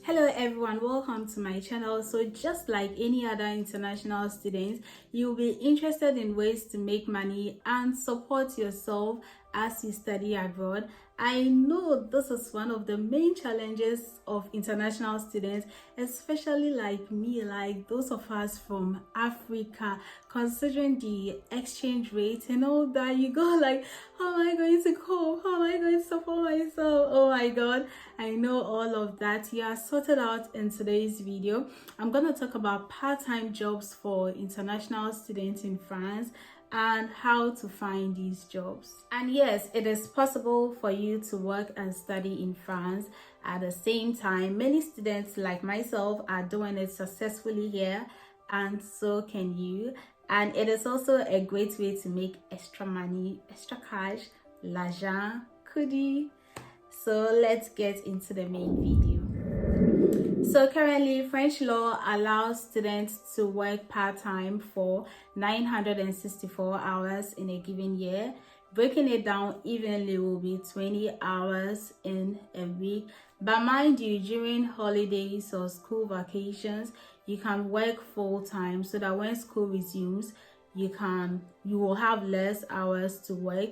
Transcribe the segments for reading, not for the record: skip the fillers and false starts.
Hello everyone, welcome to my channel. So just like any other international students, you'll be interested in ways to make money and support yourself as you study abroad. I know this is one of the main challenges of international students, especially like me, like those of us from Africa, considering the exchange rate and all that. You go like, how am I going to cope? How am I going to support myself? Oh my god, I know all of that. You are sorted out in today's video. I'm going to talk about part-time jobs for international students in France and how to find these jobs. And yes, it is possible for you to work and study in France at the same time. Many students like myself are doing it successfully here, and so can you. And it is also a great way to make extra money, extra cash, l'argent, kudi. So let's get into the main video. So currently, French law allows students to work part-time for 964 hours in a given year. Breaking it down evenly will be 20 hours in a week. But mind you, during holidays or school vacations, you can work full-time so that when school resumes, you will have less hours to work.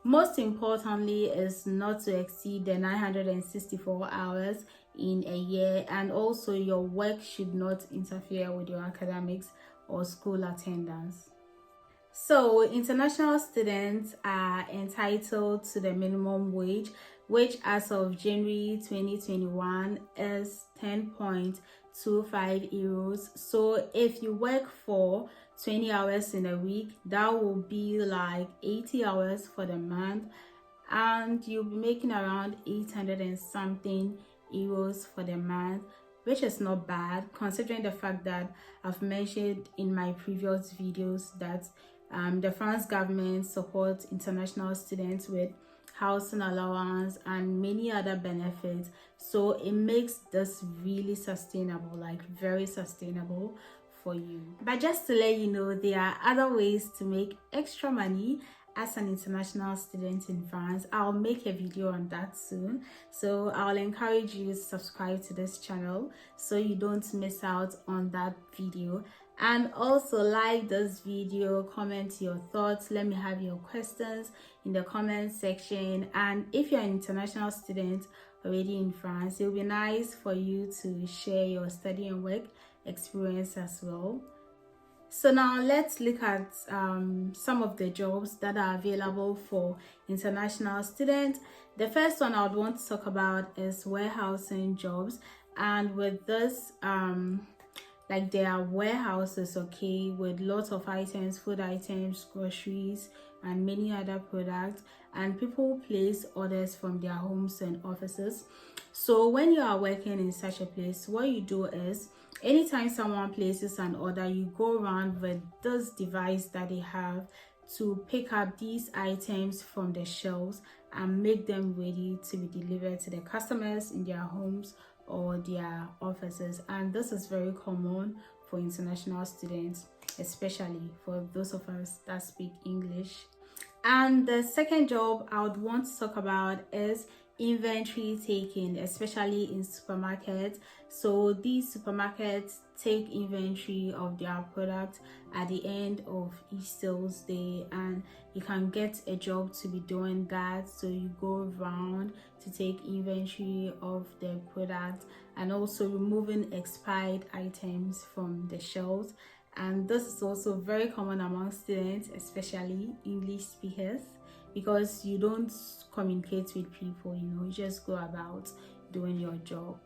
Most importantly is not to exceed the 964 hours in a year, and also your work should not interfere with your academics or school attendance. So international students are entitled to the minimum wage, which as of January 2021 is 10.25 euros. So if you work for 20 hours in a week, that will be like 80 hours for the month, and you'll be making around 800 and something euros for the month, which is not bad considering the fact that I've mentioned in my previous videos that the France government supports international students with housing allowance and many other benefits, so it makes this really sustainable, like very sustainable for you. But just to let you know, there are other ways to make extra money as an international student in France. I'll make a video on that soon, so I'll encourage you to subscribe to this channel so you don't miss out on that video. And also like this video, comment your thoughts, let me have your questions in the comment section. And if you're an international student already in France, it will be nice for you to share your study and work experience as well. So now let's look at some of the jobs that are available for international students. The first one I would want to talk about is warehousing jobs, and with this like there are warehouses, okay, with lots of items, food items, groceries, and many other products, and people place orders from their homes and offices. So when you are working in such a place, what you do is anytime someone places an order, you go around with this device that they have to pick up these items from the shelves and make them ready to be delivered to the customers in their homes or their offices. And this is very common for international students, especially for those of us that speak English. And the second job I would want to talk about is inventory taking, especially in supermarkets. So these supermarkets take inventory of their products at the end of each sales day, and you can get a job to be doing that. So you go around to take inventory of the product and also removing expired items from the shelves. And this is also very common among students, especially English speakers, because you don't communicate with people, you just go about doing your job.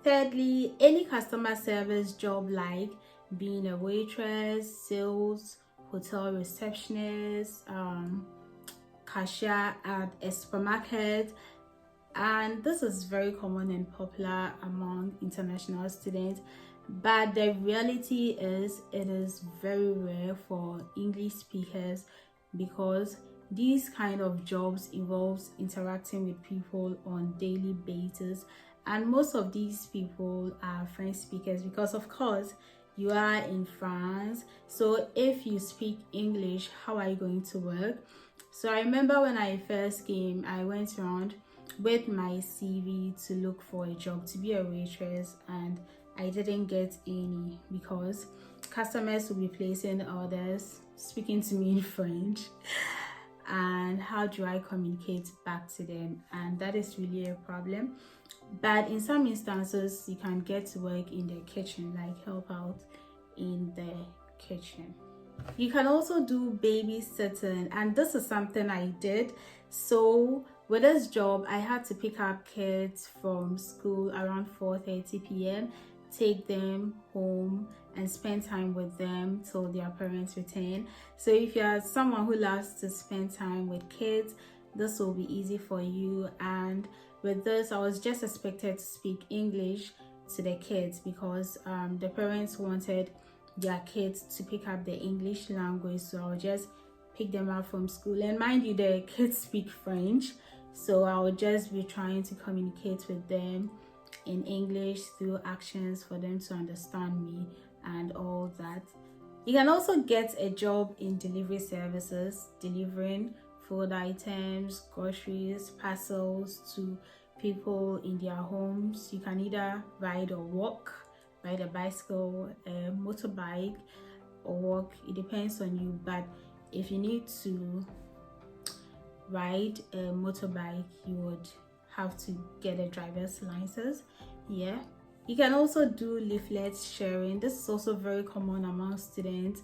Thirdly, any customer service job like being a waitress, sales, hotel receptionist, cashier at a supermarket. And this is very common and popular among international students, but the reality is it is very rare for English speakers, because these kind of jobs involves interacting with people on daily basis, and most of these people are French speakers because of course you are in France. So if you speak English, how are you going to work? So I remember when I first came, I went around with my CV to look for a job to be a waitress, and I didn't get any because customers will be placing orders, speaking to me in French, and how do I communicate back to them? And that is really a problem. But in some instances, you can get to work in the kitchen, like help out in the kitchen. You can also do babysitting, and this is something I did. So with this job, I had to pick up kids from school around 4:30 p.m, take them home and spend time with them till their parents return. So if you're someone who loves to spend time with kids, this will be easy for you. And with this, I was just expected to speak English to the kids because the parents wanted their kids to pick up the English language, so I'll just pick them up from school. And mind you, the kids speak French, so I'll just be trying to communicate with them in English through actions for them to understand me and all that. You can also get a job in delivery services, delivering food items, groceries, parcels to people in their homes. You can either ride or walk, ride a bicycle, a motorbike, or walk. It depends on you. But if you need to ride a motorbike, you would have to get a driver's license. Yeah. You can also do leaflet sharing. This is also very common among students.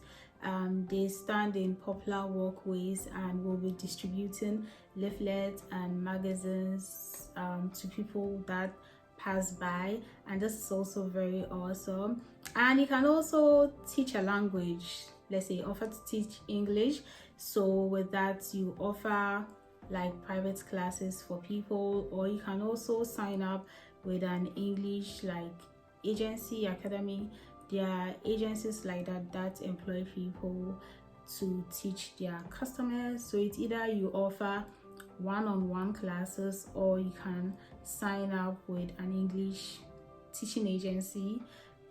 They stand in popular walkways and will be distributing leaflets and magazines to people that pass by, and this is also very awesome. And you can also teach a language, let's say offer to teach English. So with that, you offer like private classes for people, or you can also sign up with an English like agency, academy. There are agencies like that employ people to teach their customers. So it's either you offer one-on-one classes, or you can sign up with an English teaching agency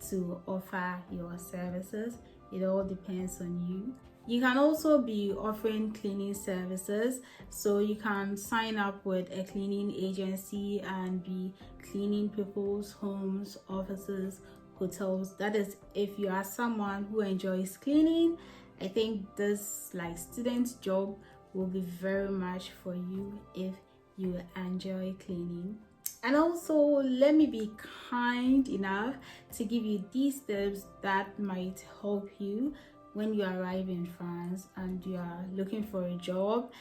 to offer your services. It all depends on you. You can also be offering cleaning services, so you can sign up with a cleaning agency and be cleaning people's homes, offices, hotels. That is, if you are someone who enjoys cleaning, I think this like student job will be very much for you if you enjoy cleaning. And also, let me be kind enough to give you these tips that might help you when you arrive in France and you are looking for a job.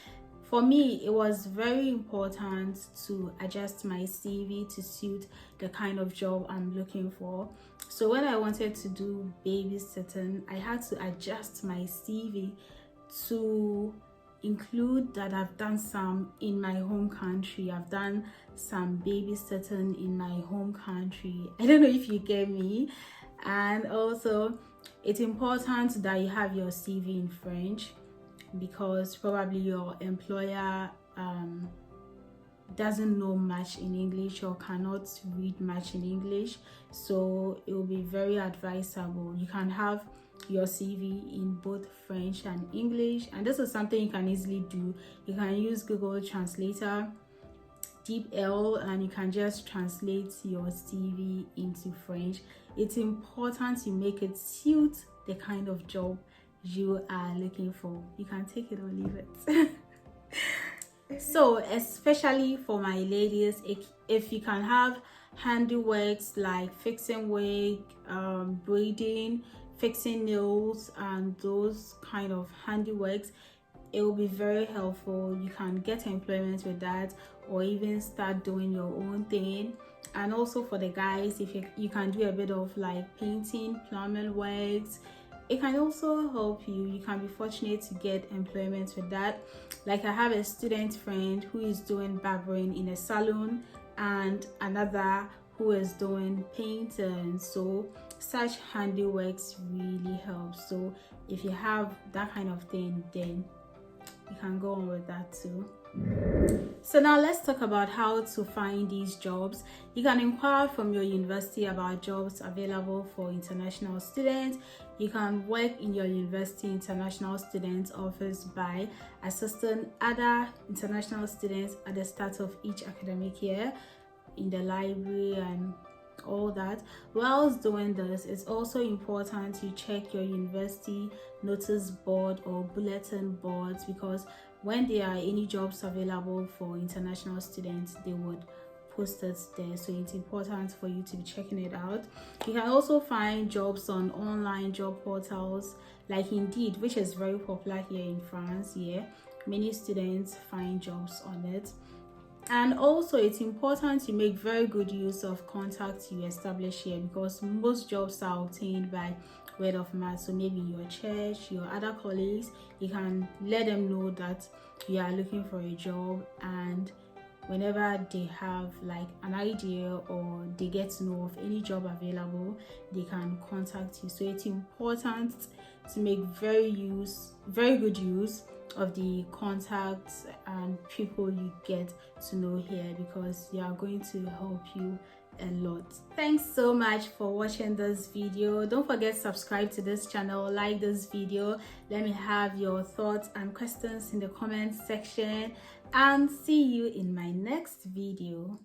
For me, it was very important to adjust my CV to suit the kind of job I'm looking for. So when I wanted to do babysitting, I had to adjust my CV to include that I've done some in my home country. I've done some babysitting in my home country. I don't know if you get me. And also, it's important that you have your CV in French, because probably your employer doesn't know much in English or cannot read much in English. So it will be very advisable. You can have your CV in both French and English, and this is something you can easily do. You can use Google Translator, DeepL, and you can just translate your CV into French. It's important you make it suit the kind of job you are looking for. You can take it or leave it. So especially for my ladies, if you can have handiworks like fixing wig, braiding, fixing nails, and those kind of handiworks, it will be very helpful. You can get employment with that, or even start doing your own thing. And also for the guys, if you can do a bit of like painting, plumbing works, it can also help you. You can be fortunate to get employment with that. Like I have a student friend who is doing barbering in a salon, and another who is doing painting. So such handiworks really help. So if you have that kind of thing, then you can go on with that too. So now let's talk about how to find these jobs. You can inquire from your university about jobs available for international students. You can work in your university international students office by assisting other international students at the start of each academic year in the library and all that. Whilst doing this, it's also important to check your university notice board or bulletin boards, because when there are any jobs available for international students, they would post it there. So it's important for you to be checking it out. You can also find jobs on online job portals like Indeed, which is very popular here in France. Many students find jobs on it. And also it's important to make very good use of contacts you establish here, because most jobs are obtained by word of mouth. So maybe your church, your other colleagues, you can let them know that you are looking for a job, and whenever they have like an idea or they get to know of any job available, they can contact you. So it's important to make very good use of the contacts and people you get to know here, because they are going to help you a lot. Thanks so much for watching this video. Don't forget to subscribe to this channel, like this video. Let me have your thoughts and questions in the comment section, and see you in my next video.